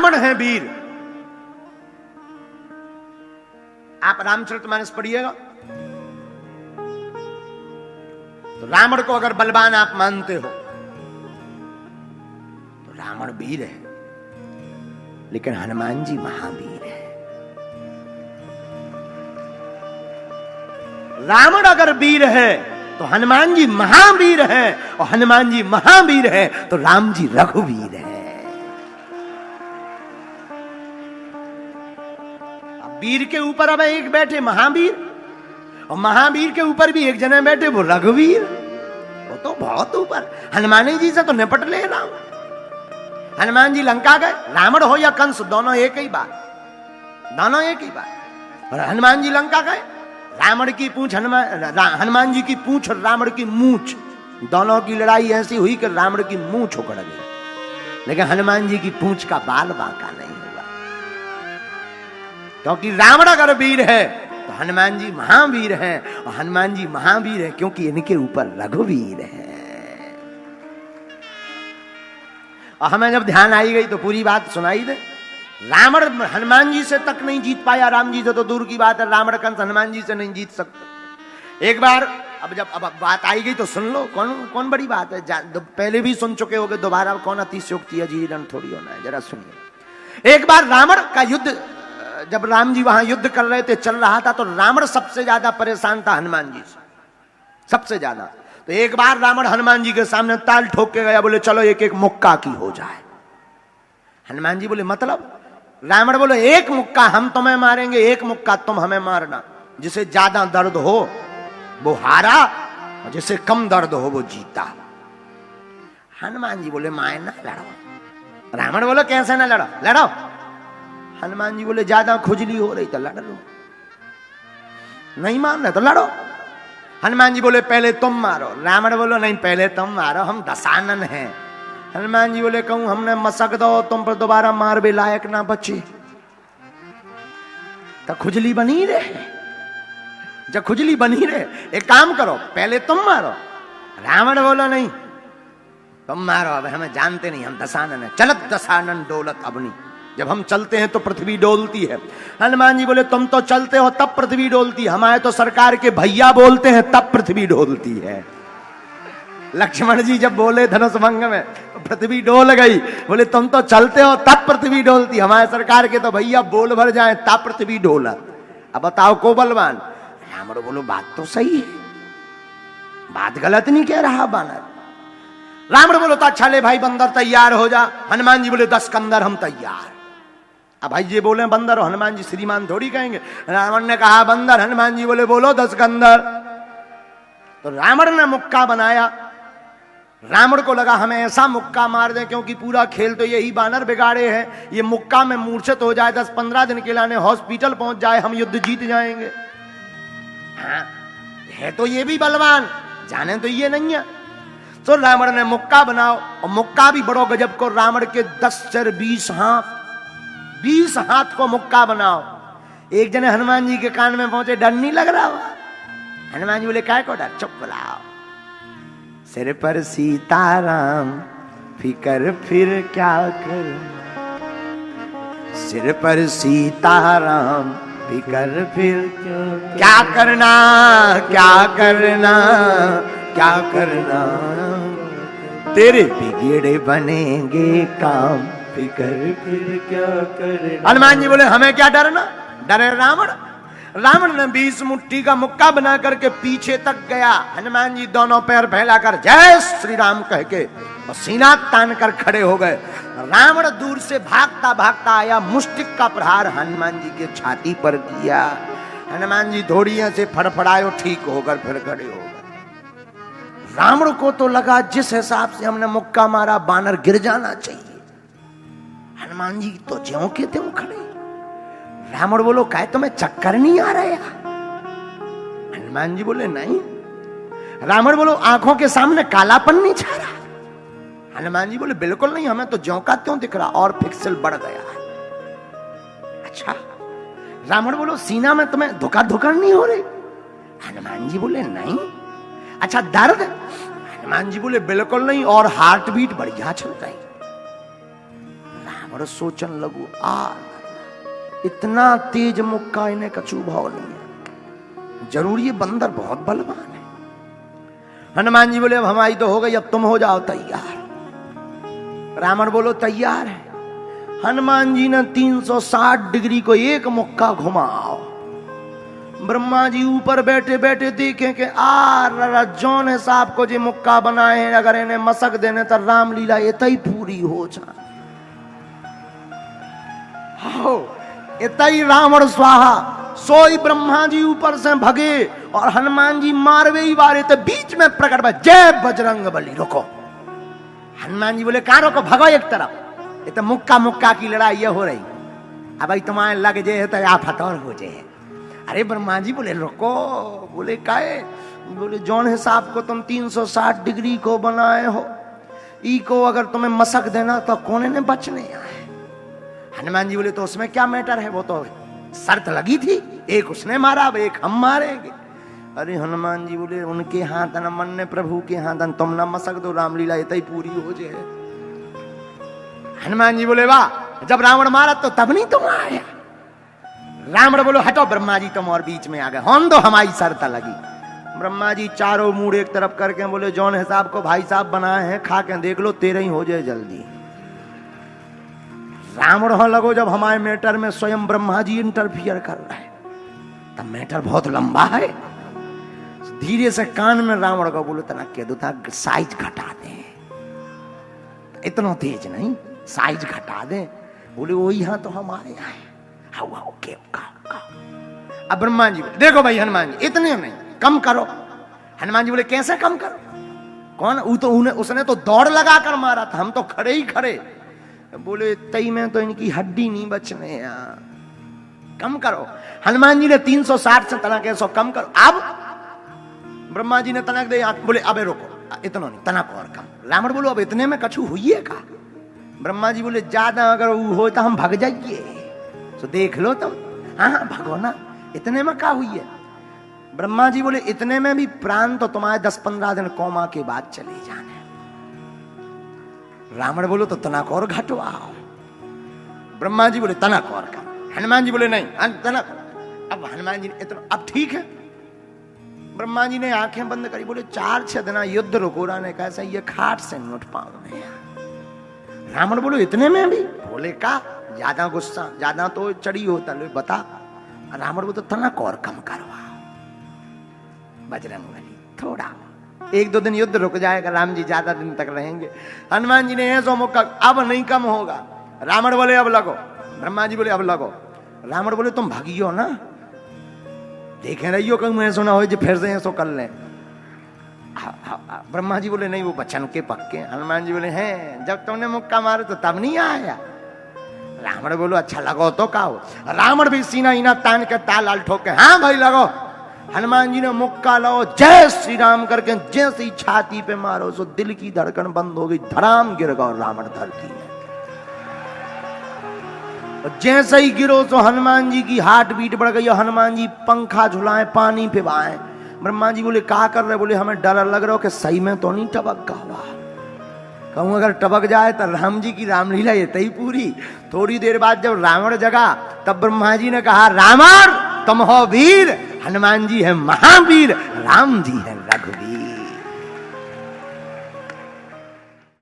रावण है वीर। आप रामचरितमानस पढ़िएगा तो रावण को अगर बलवान आप मानते हो तो रावण वीर है, लेकिन हनुमान जी महावीर है। रावण अगर वीर है तो हनुमान जी महावीर है, और हनुमान जी महावीर है तो राम जी रघुवीर है। अब वीर के ऊपर अब एक बैठे महावीर, और महावीर के ऊपर भी एक जने बैठे वो रघुवीर। वो तो बहुत ऊपर। हनुमान जी से तो निपट ले राम। हनुमान जी लंका गए, रावण हो या कंस दोनों एक ही बात, दोनों एक ही बात। और हनुमान जी लंका गए, रावण की पूंछ हनुमान जी की पूंछ और रावण की मूंछ, दोनों की लड़ाई ऐसी हुई कि रावण की मूंछ उखड़ गई, लेकिन हनुमान जी की पूंछ का बाल बांका नहीं हुआ। क्योंकि रावण अगर वीर है तो हनुमान जी महावीर हैं, और हनुमान जी महावीर है क्योंकि इनके ऊपर रघुवीर है। और हमें जब ध्यान आई गई तो पूरी बात सुनाई दे। रावण हनुमान जी से तक नहीं जीत पाया, राम जी से तो दूर की बात है। रावण कंस हनुमान जी से नहीं जीत सकते। एक बार अब बात आई गई तो सुन लो, कौन बड़ी बात है, पहले भी सुन चुके होगे, दोबारा कौन अतिशयोक्ति अजीर्ण थोड़ी होना है, जरा सुनिए। एक बार रावण का युद्ध, जब राम जी वहां युद्ध कर रहे थे, चल रहा था, तो रावण सबसे ज्यादा परेशान था हनुमान जी से, सबसे ज्यादा। तो एक बार रावण हनुमान जी के सामने ताल ठोक के गया, बोले चलो एक एक मुक्का की हो जाए। हनुमान जी बोले मतलब? रावण बोले एक मुक्का हम तुम्हें मारेंगे, एक मुक्का तुम हमें मारना। जिसे ज्यादा दर्द हो वो हारा, और जिसे कम दर्द हो वो जीता। हनुमान जी बोले माए ना लड़ो। रावण बोले कैसे ना लड़ो, लड़ो। हनुमान जी बोले ज्यादा खुजली हो रही तो लड़ लो, नहीं मारना तो लड़ो। हनुमान जी बोले पहले तुम मारो। रावण बोलो नहीं पहले तुम मारो, हम दशानन हैं। हनुमान जी बोले कहूं हमने मसक दो, तुम पर दोबारा मार भी लायक ना बचे, तो खुजली बनी रहे। जब खुजली बनी रहे, एक काम करो पहले तुम मारो। रावण बोलो नहीं तुम मारो, अब हमें जानते नहीं, हम दशानन है। चलत दशानन डोलत अबनी, जब हम चलते हैं तो पृथ्वी डोलती है। हनुमान जी बोले तुम तो चलते हो तब पृथ्वी डोलती है, हमारे तो सरकार के भैया बोलते हैं तब पृथ्वी डोलती है। लक्ष्मण जी जब बोले धनुष भंग में तो पृथ्वी डोल गई। बोले तुम तो चलते हो तब पृथ्वी डोलती, हमारे सरकार के तो भैया बोल भर जाए तब पृथ्वी डोला। अब बताओ को बलवान? रावण बोलो बात तो सही है, बात गलत नहीं कह रहा बानर। रावण बोलो तो अच्छा ले भाई बंदर तैयार हो जा। हनुमान जी बोले 10 कंदर हम तैयार। अब भाई ये बोले बंदर, और हनुमान जी श्रीमान थोड़ी कहेंगे। रावण ने कहा बंदर, हनुमान जी बोले बोलो 10 कंदर। तो रावण ने मुक्का बनाया। रावण को लगा हमें ऐसा मुक्का मार दे, क्योंकि पूरा खेल तो यही बानर बिगाड़े हैं, ये मुक्का में मूर्छित हो जाए, 10-15 दिन के लाने हॉस्पिटल पहुंच जाए, हम युद्ध जीत जाएंगे। हाँ है तो ये भी बलवान, जाने तो ये नहीं है। तो रावण ने मुक्का बनाओ, और मुक्का भी बड़ो गजब को, रावण के 10 सिर 20 हाथ, 20 हाथ को मुक्का बनाओ। एक जने हनुमान जी के कान में पहुंचे, डर नहीं लग रहा हुआ? हनुमान जी बोले काय को डर, चुप बुलाओ। सिर पर सीताराम फिकर फिर क्या कर, सिर पर सीताराम फिकर फिर क्या करना, क्या करना, क्या करना, तेरे बिगड़े बनेंगे काम, फिकर फिर क्या करना। हनुमान जी बोले हमें क्या डरना, डरे रावण। रावण ने 20 मुट्ठी का मुक्का बना करके पीछे तक गया। हनुमान जी दोनों पैर फैलाकर जय श्री राम कह के और सीना तान कर खड़े हो गए। रावण दूर से भागता भागता आया, मुष्टिक का प्रहार हनुमान जी के छाती पर किया। हनुमान जी थोड़ी से फड़फड़ाए, ठीक होकर फिर खड़े हो गए। रावण को तो लगा जिस हिसाब से हमने मुक्का मारा बानर गिर जाना चाहिए। हनुमान जी तो ज्यों के त्यों खड़े। रावण बोलो काय तुम्हें चक्कर नहीं आ रहा? हनुमान जी बोले नहीं। रावण बोलो आंखों के सामने कालापन नहीं छा रहा? हनुमान जी बोले बिल्कुल नहीं, हमें तो ज्यों का त्यों दिख रहा और पिक्सल बढ़ गया है। अच्छा। रावण बोलो सीना में तुम्हें धुका धुकड़ नहीं हो रही? हनुमान जी बोले नहीं। अच्छा दर्द? हनुमान जी बोले बिल्कुल नहीं, और हार्ट बीट बढ़िया चल रही। और सोचन लगू आ इतना तेज मुक्का इन्हें कछु भाव नहीं है, जरूर ये बंदर बहुत बलवान है। हनुमान जी बोले अब हमारी तो हो गई, अब तुम हो जाओ तैयार। रावण बोलो तैयार है। हनुमान जी ने 360 डिग्री को एक मुक्का घुमाओ। ब्रह्मा जी ऊपर बैठे बैठे देखें कि जौन है साहब को जो मुक्का बनाए हैं, अगर इन्हें मसक देने तो रामलीला इतना ही पूरी हो जाए। इतना ही रावण स्वाहा। सोई ब्रह्मा जी ऊपर से भगे और हनुमान जी मारवे ही बारे तो बीच में प्रकट भा, जय बजरंग बली। रुको। हनुमान जी बोले कहां रोको, भगो एक तरफ, ये तो मुक्का मुक्का की लड़ाई ये हो रही। अब भाई तुम्हारे लग जे तो आप हथौर हो जाए। अरे ब्रह्मा जी बोले रुको। बोले काहे? बोले जौन हिसाब को तुम 360 डिग्री को बनाए हो, ई को अगर तुम्हें मसक देना तो कौन ने बचने आए। हनुमान जी बोले तो उसमें क्या मैटर है, वो तो शर्त लगी थी, एक उसने मारा अब एक हम मारेंगे। अरे हनुमान जी बोले उनके हाथ न मन ने प्रभु के हाथ, तुम न मसक दो, रामलीला इतना ही पूरी हो जाए। हनुमान जी बोले वाह, जब रावण मारा तो तब नहीं तुम आया। रावण बोलो हटो, ब्रह्मा जी तुम और बीच में आ गए, हम तो हमारी शर्त लगी। ब्रह्मा जी चारों मुड़ एक तरफ करके बोले जौन हिसाब को भाई साहब बनाए हैं खा के देख लो, तेरे ही हो जाए जल्दी। रावण हो लगो जब हमारे मैटर में स्वयं ब्रह्मा जी इंटरफियर कर रहे हैं, तब मैटर बहुत लंबा है। धीरे से कान में रावण को बोलो तना कह दो था साइज घटा दे, इतना तेज नहीं, साइज घटा दे। बोले वो यहाँ तो हमारे यहाँ है। अब ब्रह्मा जी देखो भाई हनुमान जी इतने नहीं, कम करो। हनुमान जी बोले कैसे कम करो? कौन? उसने तो दौड़ लगा कर मारा था, हम तो खड़े ही खड़े। बोले तई में तो इनकी हड्डी नहीं बचने यार, कम करो। हनुमान जी ने 360 से तनक 100 कम करो। अब ब्रह्मा जी ने तनक दे, बोले अबे रोको, इतना नहीं, तनक और कम। रावण बोलो अब इतने में कछु हुई है का? ब्रह्मा जी बोले ज्यादा अगर वो हो तो हम भाग जाइए, तो देख लो तुम। हाँ भगो ना, इतने में क्या हुई है? ब्रह्मा जी बोले इतने में भी प्राण तो तुम्हारे 10-15 दिन कोमा के बाद चले जाने। रावण बोलो तो तनक और घटवाओ। ब्रह्मा जी बोले तनक और कम। हनुमान जी बोले नहीं तनक। अब हनुमान जी इतना, अब ठीक है। ब्रह्मा जी ने आंखें बंद करी, बोले 4-6 दिन युद्ध रुकोरा ने कैसा ये खाट से नहीं उठ पाऊंगे। रावण बोलो इतने में भी? बोले का ज्यादा गुस्सा, ज्यादा तो चढ़ी होता लो बता। रावण बोलो तो तनक और कम करवाओ। बजरंग बली थोड़ा 1-2 दिन युद्ध रुक जाएगा, राम जी ज्यादा दिन तक रहेंगे। हनुमान जी ने ऐसा मौका, अब नहीं कम होगा। रावण बोले अब लगो। ब्रह्मा जी बोले अब लगो। रावण बोले तुम भागियो ना, देखे रहियो कहीं मैं सुना हो जो फिर से ऐसो कर ले। ब्रह्मा जी बोले नहीं वो बचन के पक्के। हनुमान जी बोले हैं जब तुमने मुक्का मारे तो तब नहीं आया। रावण बोलो अच्छा लगो तो का हो। रावण भी सीना इना तान के ताल ठोके, हाँ भाई लगो। हनुमान जी ने मुक्का लो, जय श्री राम करके जैसे ही छाती पे मारो सो दिल की धड़कन बंद हो गई, धड़ाम गिर गया रावण धरती में। जैसे ही गिरो तो हनुमान जी की हार्ट बीट बढ़ गई। हनुमान जी पंखा झुलाए, पानी पिवाए। ब्रह्मा जी बोले क्या कर रहे? बोले हमें डर लग रहा हो कि सही में तो नहीं टपक का हुआ। कहूं अगर टपक जाए तो राम जी की रामलीला ये तई पूरी। थोड़ी देर बाद जब रावण जगा तब ब्रह्मा जी ने कहा रावण तुम हो वीर, हनुमान जी है महावीर, राम जी है रघुवीर।